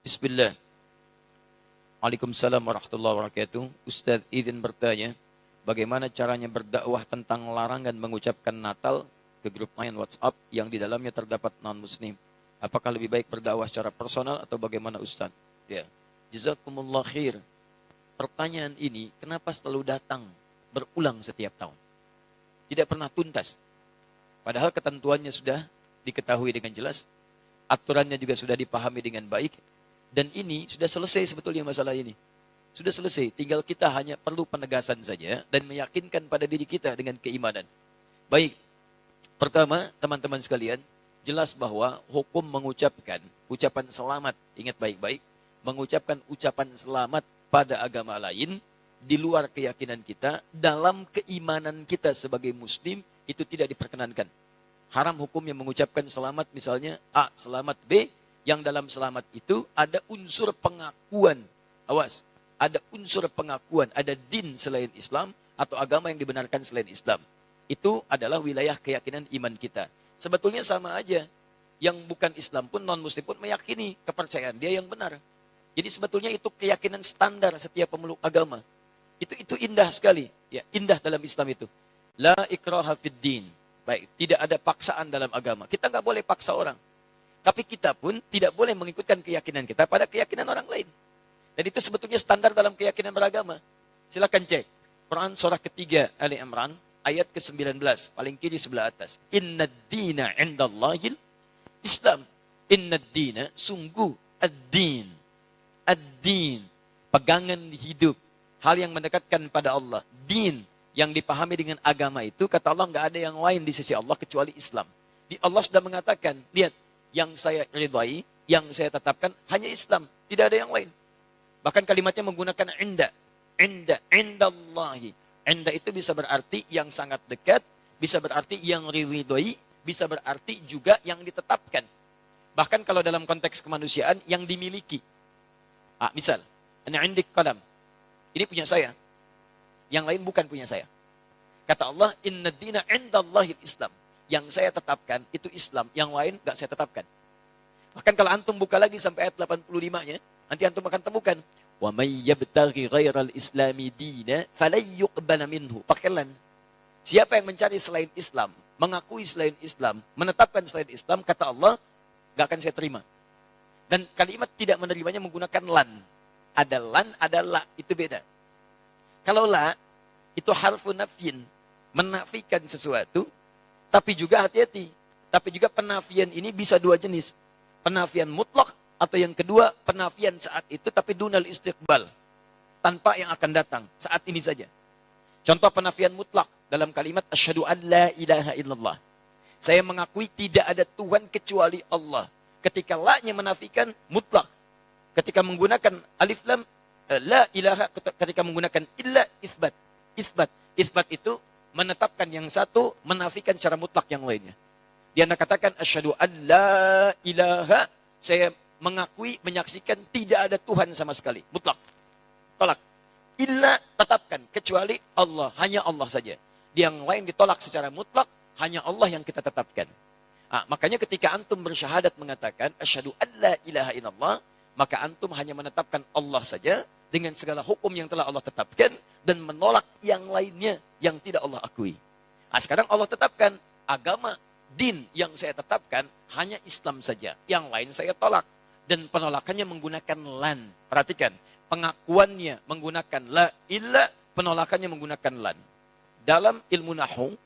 Bismillah. Waalaikumsalam warahmatullahi wabarakatuh. Ustadz izin bertanya, bagaimana caranya berdakwah tentang larangan mengucapkan Natal ke grup main WhatsApp yang di dalamnya terdapat non-muslim? Apakah lebih baik berdakwah secara personal atau bagaimana Ustadz? Ya. Jazakumullah khair. Pertanyaan ini kenapa selalu datang berulang setiap tahun? Tidak pernah tuntas. Padahal ketentuannya sudah diketahui dengan jelas, aturannya juga sudah dipahami dengan baik, dan ini sudah selesai sebetulnya masalah ini. Sudah selesai, tinggal kita hanya perlu penegasan saja dan meyakinkan pada diri kita dengan keimanan. Baik, pertama teman-teman sekalian, jelas bahwa hukum mengucapkan ucapan selamat, ingat baik-baik, mengucapkan ucapan selamat pada agama lain, di luar keyakinan kita, dalam keimanan kita sebagai muslim, itu tidak diperkenankan. Haram hukumnya mengucapkan selamat misalnya A, selamat B, yang dalam selamat itu ada unsur pengakuan. Awas, ada unsur pengakuan, ada din selain Islam atau agama yang dibenarkan selain Islam. Itu adalah wilayah keyakinan iman kita. Sebetulnya sama aja. Yang bukan Islam pun, non-muslim pun meyakini kepercayaan dia yang benar. Jadi sebetulnya itu keyakinan standar setiap pemeluk agama. Itu indah sekali. Ya, indah dalam Islam itu. La ikraha fid din. Baik, tidak ada paksaan dalam agama. Kita nggak boleh paksa orang. Tapi kita pun tidak boleh mengikutkan keyakinan kita pada keyakinan orang lain. Dan itu sebetulnya standar dalam keyakinan beragama. Silakan cek. Quran surah ketiga Ali Imran ayat ke-19. Paling kiri sebelah atas. Inna dina indallahil Islam. Inna dina sungguh ad-din. Ad-din. Pegangan hidup. Hal yang mendekatkan pada Allah. Din. Yang dipahami dengan agama itu, kata Allah, nggak ada yang lain di sisi Allah kecuali Islam. Allah sudah mengatakan, lihat, yang saya ridhai, yang saya tetapkan hanya Islam, tidak ada yang lain. Bahkan kalimatnya menggunakan inda, indallahi. Inda itu bisa berarti yang sangat dekat, bisa berarti yang ridhai, bisa berarti juga yang ditetapkan. Bahkan kalau dalam konteks kemanusiaan, yang dimiliki. Misal, ana indik qalam. Ini punya saya. Yang lain bukan punya saya. Kata Allah, inna dina indallahil Islam. Yang saya tetapkan itu Islam, yang lain enggak saya tetapkan. Bahkan kalau antum buka lagi sampai ayat 85-nya, nanti antum akan temukan wa may yabtaghi ghairal islami dina falan yuqbala minhu. Pakai lan. Siapa yang mencari selain Islam, mengakui selain Islam, menetapkan selain Islam, kata Allah, enggak akan saya terima. Dan kalimat tidak menerimanya menggunakan lan. Ada lan, ada la, itu beda. Kalau la, itu harfu nafyin, menafikan sesuatu. Tapi juga hati-hati. Tapi juga penafian ini bisa dua jenis. Penafian mutlak atau yang kedua penafian saat itu tapi dunal istiqbal. Tanpa yang akan datang. Saat ini saja. Contoh penafian mutlak dalam kalimat asyhadu an la ilaha illallah. Saya mengakui tidak ada Tuhan kecuali Allah. Ketika la-nya menafikan mutlak. Ketika menggunakan alif lam la ilaha, ketika menggunakan illa isbat. Isbat itu menetapkan yang satu, menafikan secara mutlak yang lainnya. Dia katakan asyhadu an la ilaha, saya mengakui, menyaksikan tidak ada Tuhan sama sekali, mutlak. Tolak. Illa tetapkan, kecuali Allah, hanya Allah saja. Yang lain ditolak secara mutlak, hanya Allah yang kita tetapkan. Makanya ketika antum bersyahadat mengatakan asyhadu an la ilaha illallah, maka antum hanya menetapkan Allah saja dengan segala hukum yang telah Allah tetapkan dan menolak yang lainnya yang tidak Allah akui. Sekarang Allah tetapkan agama, din yang saya tetapkan hanya Islam saja. Yang lain saya tolak. Dan penolakannya menggunakan lan. Perhatikan, pengakuannya menggunakan la illa, penolakannya menggunakan lan. Dalam ilmu nahwu,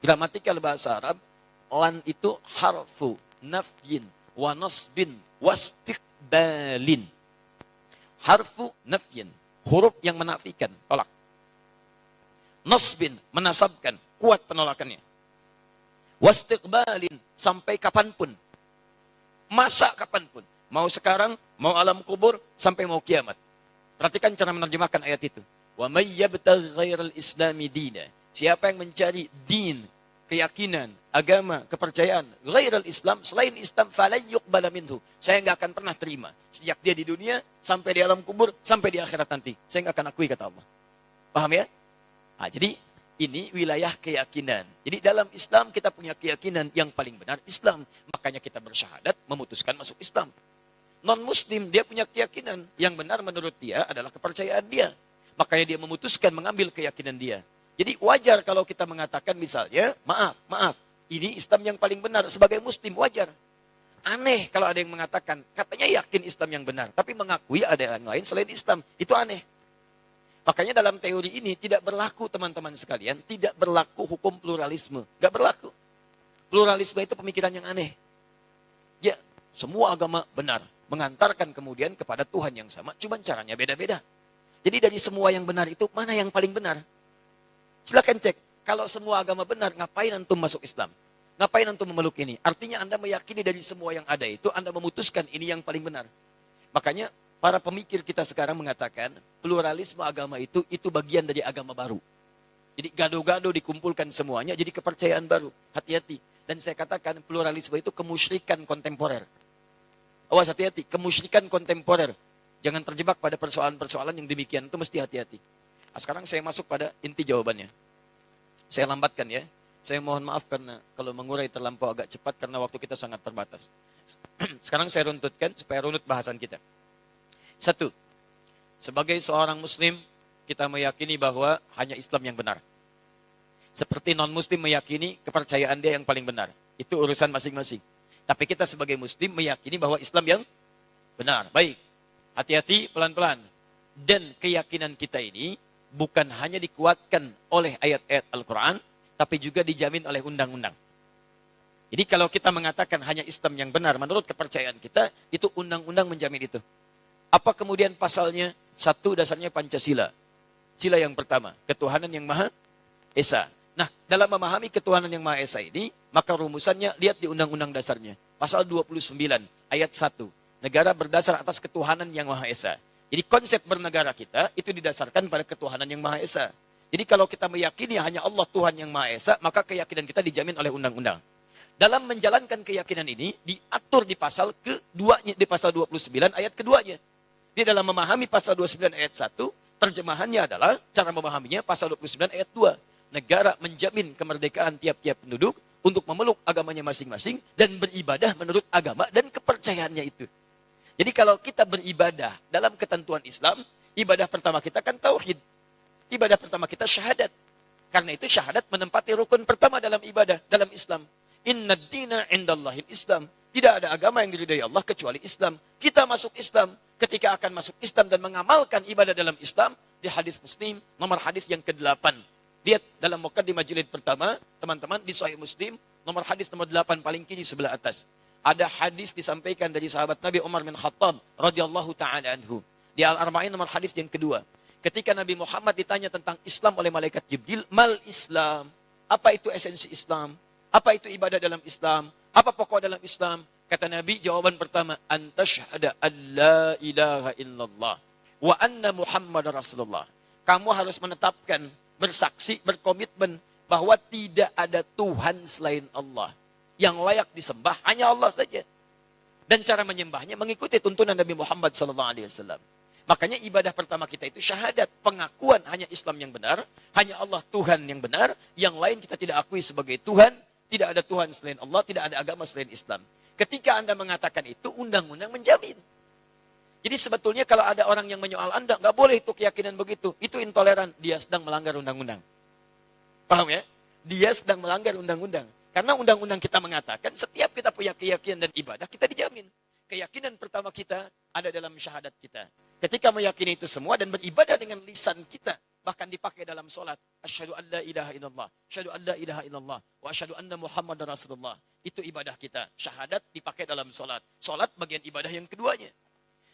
gramatikal bahasa Arab, lan itu harfu nafyin wa nasbin wastiqbalin. Harfu nafyin, huruf yang menafikan, tolak. Nasbin, menasabkan, kuat penolakannya. Wastiqbalin, sampai kapanpun. Masa kapanpun. Mau sekarang, mau alam kubur, sampai mau kiamat. Perhatikan cara menerjemahkan ayat itu. Wa may yabtaghi ghairal islami dina. Siapa yang mencari din, keyakinan, agama, kepercayaan, ghairal Islam, selain Islam, falan yuqbala minhu. Saya enggak akan pernah terima. Sejak dia di dunia, sampai di alam kubur, sampai di akhirat nanti. Saya enggak akan akui, kata Allah. Paham ya? Jadi ini wilayah keyakinan. Jadi dalam Islam kita punya keyakinan yang paling benar Islam. Makanya kita bersyahadat memutuskan masuk Islam. non-muslim, dia punya keyakinan. Yang benar menurut dia adalah kepercayaan dia. Makanya dia memutuskan mengambil keyakinan dia. Jadi wajar kalau kita mengatakan misalnya, maaf, ini Islam yang paling benar. Sebagai muslim wajar. Aneh kalau ada yang mengatakan, katanya yakin Islam yang benar. Tapi mengakui ada yang lain selain Islam. Itu aneh. Makanya dalam teori ini tidak berlaku teman-teman sekalian. Tidak berlaku hukum pluralisme. Gak berlaku. Pluralisme itu pemikiran yang aneh. Ya, semua agama benar. Mengantarkan kemudian kepada Tuhan yang sama. Cuma caranya beda-beda. Jadi dari semua yang benar itu, mana yang paling benar? Silakan cek. Kalau semua agama benar, ngapain antum masuk Islam? Ngapain antum memeluk ini? Artinya Anda meyakini dari semua yang ada itu, Anda memutuskan ini yang paling benar. Makanya para pemikir kita sekarang mengatakan, pluralisme agama itu bagian dari agama baru. Jadi gado-gado dikumpulkan semuanya, jadi kepercayaan baru. Hati-hati. Dan saya katakan pluralisme itu kemusyrikan kontemporer. Awas hati-hati, kemusyrikan kontemporer. Jangan terjebak pada persoalan-persoalan yang demikian, itu mesti hati-hati. Nah, sekarang saya masuk pada inti jawabannya. Saya lambatkan ya. Saya mohon maaf karena kalau mengurai terlampau agak cepat karena waktu kita sangat terbatas. Sekarang saya runtutkan supaya runut bahasan kita. 1. Sebagai seorang muslim, kita meyakini bahwa hanya Islam yang benar. Seperti non-muslim meyakini kepercayaan dia yang paling benar. Itu urusan masing-masing. Tapi kita sebagai muslim meyakini bahwa Islam yang benar. Baik. Hati-hati, pelan-pelan. Dan keyakinan kita ini bukan hanya dikuatkan oleh ayat-ayat Al-Quran, tapi juga dijamin oleh undang-undang. Jadi kalau kita mengatakan hanya Islam yang benar, menurut kepercayaan kita, itu undang-undang menjamin itu. Apa kemudian pasalnya? 1, dasarnya Pancasila. Sila yang pertama, ketuhanan yang Maha Esa. Nah, dalam memahami ketuhanan yang Maha Esa ini, maka rumusannya lihat di undang-undang dasarnya. Pasal 29, ayat 1. Negara berdasar atas ketuhanan yang Maha Esa. Jadi konsep bernegara kita itu didasarkan pada ketuhanan yang Maha Esa. Jadi kalau kita meyakini hanya Allah Tuhan yang Maha Esa, maka keyakinan kita dijamin oleh undang-undang. Dalam menjalankan keyakinan ini, diatur di pasal keduanya, di pasal 29 ayat keduanya. Di dalam memahami pasal 29 ayat 1, terjemahannya adalah, cara memahaminya pasal 29 ayat 2. Negara menjamin kemerdekaan tiap-tiap penduduk untuk memeluk agamanya masing-masing dan beribadah menurut agama dan kepercayaannya itu. Jadi kalau kita beribadah dalam ketentuan Islam, ibadah pertama kita kan tauhid. Ibadah pertama kita syahadat. Karena itu syahadat menempati rukun pertama dalam ibadah, dalam Islam. Inna dina indallahil Islam. Tidak ada agama yang diridai Allah kecuali Islam. Kita masuk Islam. Ketika akan masuk Islam dan mengamalkan ibadah dalam Islam, di hadis Muslim, nomor hadis yang ke-8. Lihat dalam muqaddimah jilid pertama, teman-teman, di Sahih Muslim, nomor hadis nomor 8 paling kiri sebelah atas. Ada hadis disampaikan dari sahabat Nabi Umar bin Khattab radhiyallahu taala anhu. Di Al-Arba'in nomor hadis yang kedua. Ketika Nabi Muhammad ditanya tentang Islam oleh malaikat Jibril, mal Islam? Apa itu esensi Islam? Apa itu ibadah dalam Islam? Apa pokok dalam Islam? Kata Nabi, jawaban pertama, antashhada an la ilaha illallah wa anna Muhammad Rasulullah. Kamu harus menetapkan, bersaksi, berkomitmen bahwa tidak ada Tuhan selain Allah. Yang layak disembah hanya Allah saja. Dan cara menyembahnya mengikuti tuntunan Nabi Muhammad SAW. Makanya ibadah pertama kita itu syahadat. Pengakuan hanya Islam yang benar. Hanya Allah Tuhan yang benar. Yang lain kita tidak akui sebagai Tuhan. Tidak ada Tuhan selain Allah. Tidak ada agama selain Islam. Ketika Anda mengatakan itu, undang-undang menjamin. Jadi sebetulnya kalau ada orang yang menyoal Anda, nggak boleh itu keyakinan begitu. Itu intoleran. Dia sedang melanggar undang-undang. Paham ya? Dia sedang melanggar undang-undang. Karena undang-undang kita mengatakan setiap kita punya keyakinan dan ibadah, kita dijamin. Keyakinan pertama kita ada dalam syahadat kita. Ketika meyakini itu semua dan beribadah dengan lisan kita, bahkan dipakai dalam solat. Asyhadu an la ilaha illallah, asyhadu an la ilaha illallah, wa asyhadu anna Muhammadar Rasulullah. Itu ibadah kita. Syahadat dipakai dalam solat. Solat bagian ibadah yang keduanya.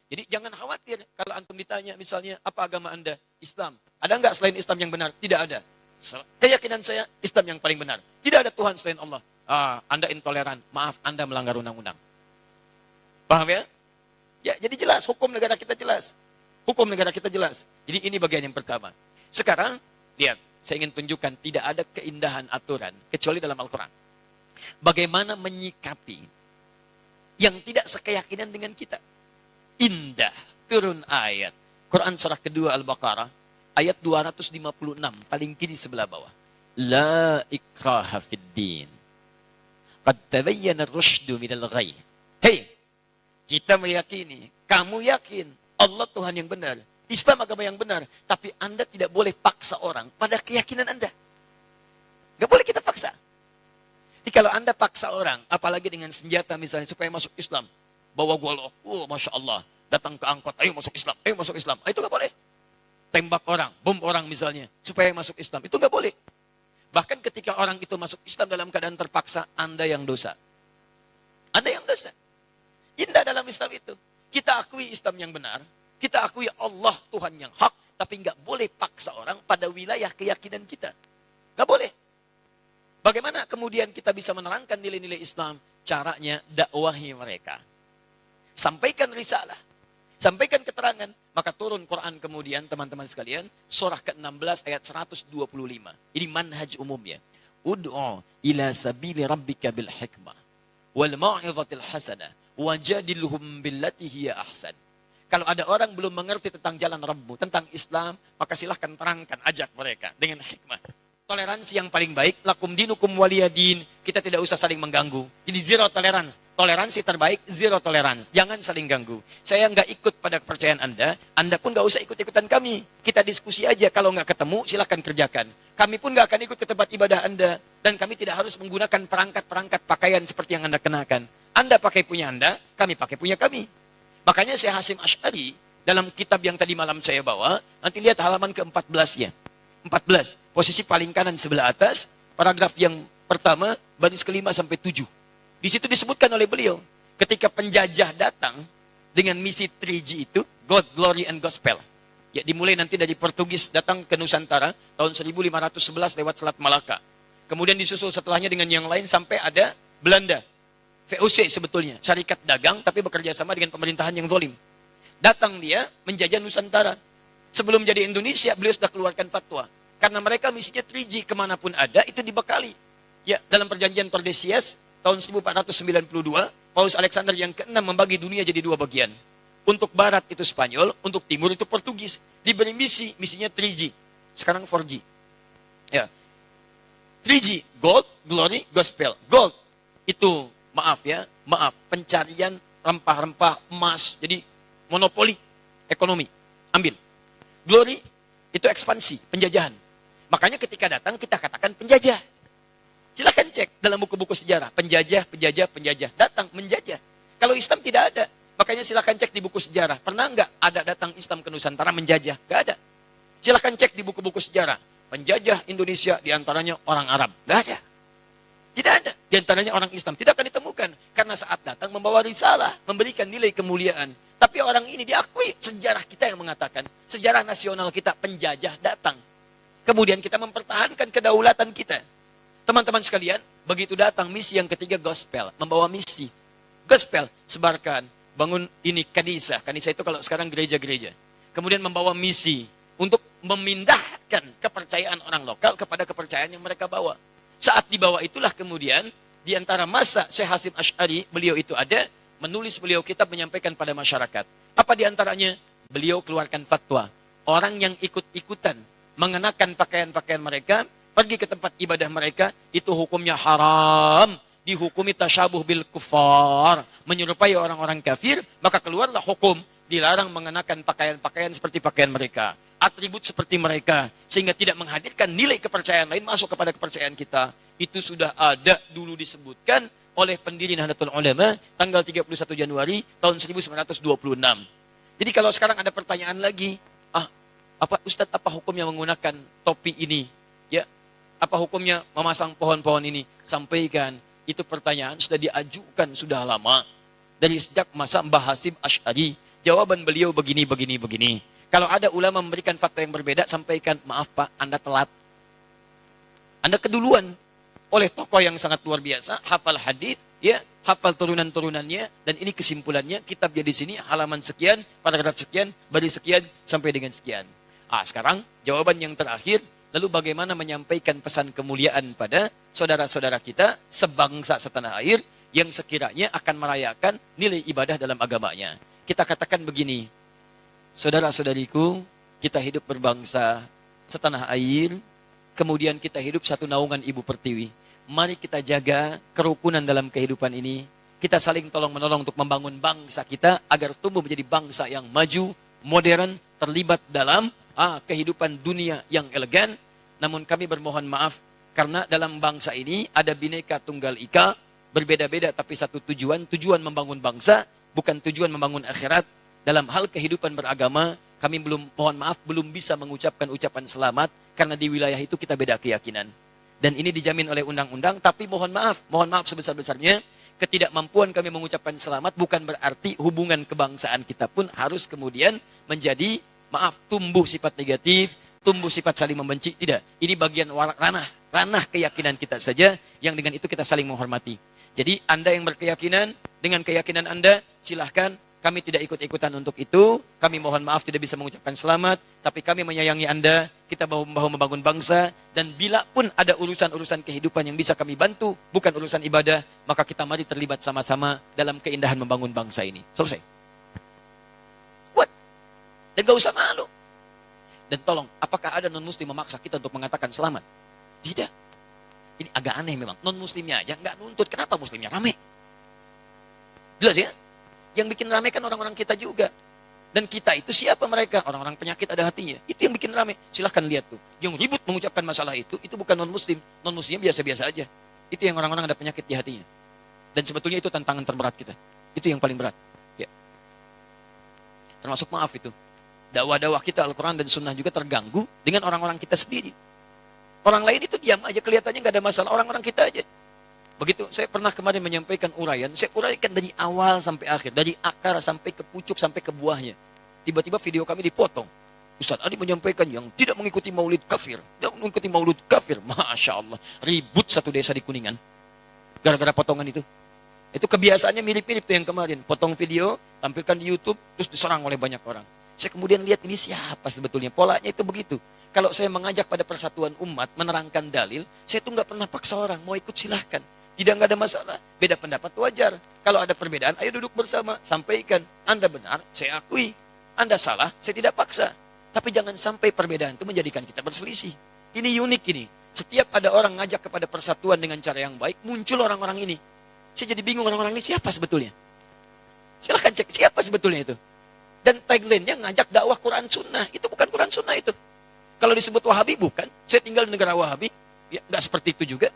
Jadi jangan khawatir kalau antum ditanya misalnya, apa agama Anda? Islam. Ada enggak selain Islam yang benar? Tidak ada. Keyakinan saya, Islam yang paling benar. Tidak ada Tuhan selain Allah. Anda intoleran. Maaf, Anda melanggar undang-undang. Paham ya? Ya, jadi jelas. Hukum negara kita jelas. Hukum negara kita jelas. Jadi ini bagian yang pertama. Sekarang, lihat. Saya ingin tunjukkan tidak ada keindahan aturan. Kecuali dalam Al-Quran. Bagaimana menyikapi yang tidak sekeyakinan dengan kita. Indah. Turun ayat. Quran surah kedua Al-Baqarah. Ayat 256, paling kiri sebelah bawah. La ikraha fid din. Qad tabayyana ar-rusydu minal ghayy. Hei, Kita meyakini, kamu yakin Allah Tuhan yang benar, Islam agama yang benar, tapi Anda tidak boleh paksa orang pada keyakinan Anda. Gak boleh kita paksa. Jadi kalau Anda paksa orang, apalagi dengan senjata misalnya supaya masuk Islam, bawa golok, Masya Allah, datang ke angkot, ayo masuk Islam, itu gak boleh. Tembak orang, bom orang misalnya, supaya masuk Islam, itu gak boleh. Bahkan ketika orang itu masuk Islam dalam keadaan terpaksa, Anda yang dosa. Anda yang dosa. Indah dalam Islam itu. Kita akui Islam yang benar, kita akui Allah Tuhan yang hak, tapi nggak boleh paksa orang pada wilayah keyakinan kita. Nggak boleh. Bagaimana kemudian kita bisa menerangkan nilai-nilai Islam? Caranya dakwahi mereka. Sampaikan risalah. Sampaikan keterangan. Maka turun Quran kemudian, teman-teman sekalian, surah ke-16 ayat 125. Ini manhaj umumnya. Ud'u ila sabili rabbika bil hikmah wal mau'izatil hasanah wajadilhum billati hiya ahsan. Kalau ada orang belum mengerti tentang jalan Rabbmu, tentang Islam, maka silahkan terangkan, ajak mereka dengan hikmah. Toleransi yang paling baik, lakum dinukum waliyadin. Kita tidak usah saling mengganggu. Jadi zero tolerance. Toleransi terbaik, zero tolerance. Jangan saling ganggu. Saya nggak ikut pada kepercayaan Anda pun nggak usah ikut-ikutan kami. Kita diskusi aja, kalau nggak ketemu, silahkan kerjakan. Kami pun nggak akan ikut ke tempat ibadah Anda. Dan kami tidak harus menggunakan perangkat-perangkat pakaian seperti yang Anda kenakan. Anda pakai punya Anda, kami pakai punya kami. Makanya Syekh Hasim Asy'ari, dalam kitab yang tadi malam saya bawa, nanti lihat halaman ke-14-nya. 14, posisi paling kanan sebelah atas, paragraf yang pertama, baris ke-5 sampai 7. Di situ disebutkan oleh beliau, ketika penjajah datang dengan misi 3G itu, God, Glory, and Gospel. Ya, dimulai nanti dari Portugis datang ke Nusantara, tahun 1511 lewat Selat Malaka. Kemudian disusul setelahnya dengan yang lain sampai ada Belanda. VOC sebetulnya, syarikat dagang, tapi bekerja sama dengan pemerintahan yang zalim. Datang dia menjajah Nusantara. Sebelum jadi Indonesia, beliau sudah keluarkan fatwa. Karena mereka misinya 3G, kemanapun ada, itu dibekali. Ya, dalam perjanjian Tordesillas, tahun 1492, Paus Alexander yang ke-6 membagi dunia jadi 2 bagian. Untuk barat itu Spanyol, untuk timur itu Portugis. Diberi misinya 3G. Sekarang 4G. Ya. 3G, gold, glory, gospel. Gold, itu, maaf, pencarian rempah-rempah, emas. Jadi, monopoli ekonomi. Ambil. Glory, itu ekspansi, penjajahan. Makanya ketika datang, kita katakan penjajah. Silahkan cek dalam buku-buku sejarah. Penjajah. Datang, menjajah. Kalau Islam tidak ada. Makanya silahkan cek di buku sejarah. Pernah nggak ada datang Islam ke Nusantara menjajah? Nggak ada. Silahkan cek di buku-buku sejarah. Penjajah Indonesia diantaranya orang Arab. Nggak ada. Tidak ada. Diantaranya orang Islam. Tidak akan ditemukan. Karena saat datang membawa risalah. Memberikan nilai kemuliaan. Tapi orang ini diakui, sejarah kita yang mengatakan, sejarah nasional kita, penjajah datang. Kemudian kita mempertahankan kedaulatan kita. Teman-teman sekalian, begitu datang misi yang ketiga, gospel. Membawa misi. Gospel, sebarkan, bangun ini kanisa. Kanisa itu kalau sekarang gereja-gereja. Kemudian membawa misi untuk memindahkan kepercayaan orang lokal kepada kepercayaan yang mereka bawa. Saat dibawa itulah kemudian, di antara masa Syekh Hasim Asy'ari, beliau itu ada, menulis beliau kitab menyampaikan pada masyarakat. Apa diantaranya? Beliau keluarkan fatwa. Orang yang ikut-ikutan mengenakan pakaian-pakaian mereka, pergi ke tempat ibadah mereka, itu hukumnya haram. Dihukumi tasyabuh bil kufar. Menyerupai orang-orang kafir, maka keluarlah hukum. Dilarang mengenakan pakaian-pakaian seperti pakaian mereka. Atribut seperti mereka. Sehingga tidak menghadirkan nilai kepercayaan lain masuk kepada kepercayaan kita. Itu sudah ada dulu disebutkan oleh pendiri Nahdlatul Ulama tanggal 31 Januari tahun 1926. Jadi kalau sekarang ada pertanyaan lagi, apa Ustadz, apa hukumnya menggunakan topi ini? Ya, apa hukumnya memasang pohon-pohon ini? Sampaikan, itu pertanyaan sudah diajukan sudah lama dari sejak masa Mbah Hasim Asy'ari. Jawaban beliau begini. Kalau ada ulama memberikan fatwa yang berbeda, sampaikan, maaf Pak, Anda telat. Anda keduluan. Oleh tokoh yang sangat luar biasa, hafal hadis, ya, hafal turunan-turunannya, dan ini kesimpulannya, kitabnya di sini, halaman sekian, paragraf sekian, baris sekian, sampai dengan sekian. Sekarang, jawaban yang terakhir, lalu bagaimana menyampaikan pesan kemuliaan pada saudara-saudara kita, sebangsa setanah air, yang sekiranya akan merayakan nilai ibadah dalam agamanya. Kita katakan begini, saudara-saudariku, kita hidup berbangsa setanah air, kemudian kita hidup satu naungan Ibu Pertiwi. Mari kita jaga kerukunan dalam kehidupan ini. kita saling tolong-menolong untuk membangun bangsa kita agar tumbuh menjadi bangsa yang maju, modern, terlibat dalam kehidupan dunia yang elegan. Namun kami bermohon maaf karena dalam bangsa ini ada Bhinneka Tunggal Ika, berbeda-beda tapi satu tujuan, tujuan membangun bangsa, bukan tujuan membangun akhirat. Dalam hal kehidupan beragama, kami mohon maaf, belum bisa mengucapkan ucapan selamat karena di wilayah itu kita beda keyakinan. Dan ini dijamin oleh undang-undang, tapi mohon maaf sebesar-besarnya, ketidakmampuan kami mengucapkan selamat bukan berarti hubungan kebangsaan kita pun harus kemudian menjadi, tumbuh sifat negatif, tumbuh sifat saling membenci. Tidak, ini bagian ranah keyakinan kita saja, yang dengan itu kita saling menghormati. Jadi Anda yang berkeyakinan, dengan keyakinan Anda, silahkan. Kami tidak ikut-ikutan untuk itu. Kami mohon maaf tidak bisa mengucapkan selamat. Tapi kami menyayangi Anda. Kita bahu-membahu membangun bangsa. Dan bila pun ada urusan-urusan kehidupan yang bisa kami bantu, bukan urusan ibadah, maka kita mari terlibat sama-sama dalam keindahan membangun bangsa ini. Selesai. Kuat. Dan gak usah malu. Dan tolong, apakah ada non-muslim memaksa kita untuk mengatakan selamat? Tidak. Ini agak aneh memang. Non-muslimnya aja nggak nuntut. Kenapa muslimnya rame? Jelas ya? Yang bikin rame kan orang-orang kita juga. Dan kita itu siapa mereka? Orang-orang penyakit ada hatinya. Itu yang bikin rame. Silahkan lihat tuh. Yang ribut mengucapkan masalah itu bukan non-muslim. Non-muslimnya biasa-biasa aja. Itu yang orang-orang ada penyakit di hatinya. Dan sebetulnya itu tantangan terberat kita. Itu yang paling berat. Ya. Termasuk maaf itu. Dakwah-dakwah kita Al-Quran dan Sunnah juga terganggu dengan orang-orang kita sendiri. Orang lain itu diam aja, kelihatannya nggak ada masalah. Orang-orang kita aja. Begitu, saya pernah kemarin menyampaikan uraian, saya uraikan dari awal sampai akhir, dari akar sampai ke pucuk, sampai ke buahnya. Tiba-tiba video kami dipotong. Ustaz Adi menyampaikan yang tidak mengikuti maulid kafir. Tidak mengikuti maulid kafir. Masya Allah. Ribut satu desa di Kuningan. Gara-gara potongan itu. Itu kebiasaannya mirip-mirip tuh yang kemarin. Potong video, tampilkan di YouTube, terus diserang oleh banyak orang. Saya kemudian lihat ini siapa sebetulnya. Polanya itu begitu. Kalau saya mengajak pada persatuan umat, menerangkan dalil, saya tuh nggak pernah paksa orang. Mau ikut silahkan. Tidak, nggak ada masalah. Beda pendapat wajar. Kalau ada perbedaan, ayo duduk bersama. Sampaikan. Anda benar, saya akui. Anda salah, saya tidak paksa. Tapi jangan sampai perbedaan itu menjadikan kita berselisih. Ini unik ini. Setiap ada orang ngajak kepada persatuan dengan cara yang baik, muncul orang-orang ini. Saya jadi bingung orang-orang ini siapa sebetulnya. Silahkan cek siapa sebetulnya itu. Dan tagline-nya ngajak dakwah Quran Sunnah. Itu bukan Quran Sunnah itu. Kalau disebut Wahabi bukan. Saya tinggal di negara Wahabi. Ya, nggak seperti itu juga.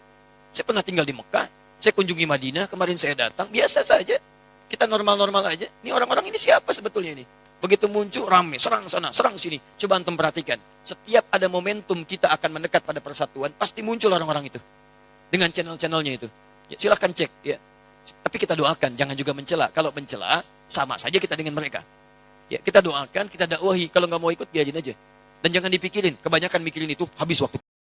Saya pernah tinggal di Mekah, saya kunjungi Madinah, kemarin saya datang, biasa saja. Kita normal-normal aja. Ini orang-orang ini siapa sebetulnya ini? Begitu muncul, rame, serang sana, serang sini. Coba antum perhatikan. Setiap ada momentum kita akan mendekat pada persatuan, pasti muncul orang-orang itu. Dengan channel-channelnya itu. Ya, silahkan cek. Ya. Tapi kita doakan, jangan juga mencela. Kalau mencela, sama saja kita dengan mereka. Ya, kita doakan, kita dakwahi. Kalau nggak mau ikut, biarin aja. Dan jangan dipikirin. Kebanyakan mikirin itu, habis waktu.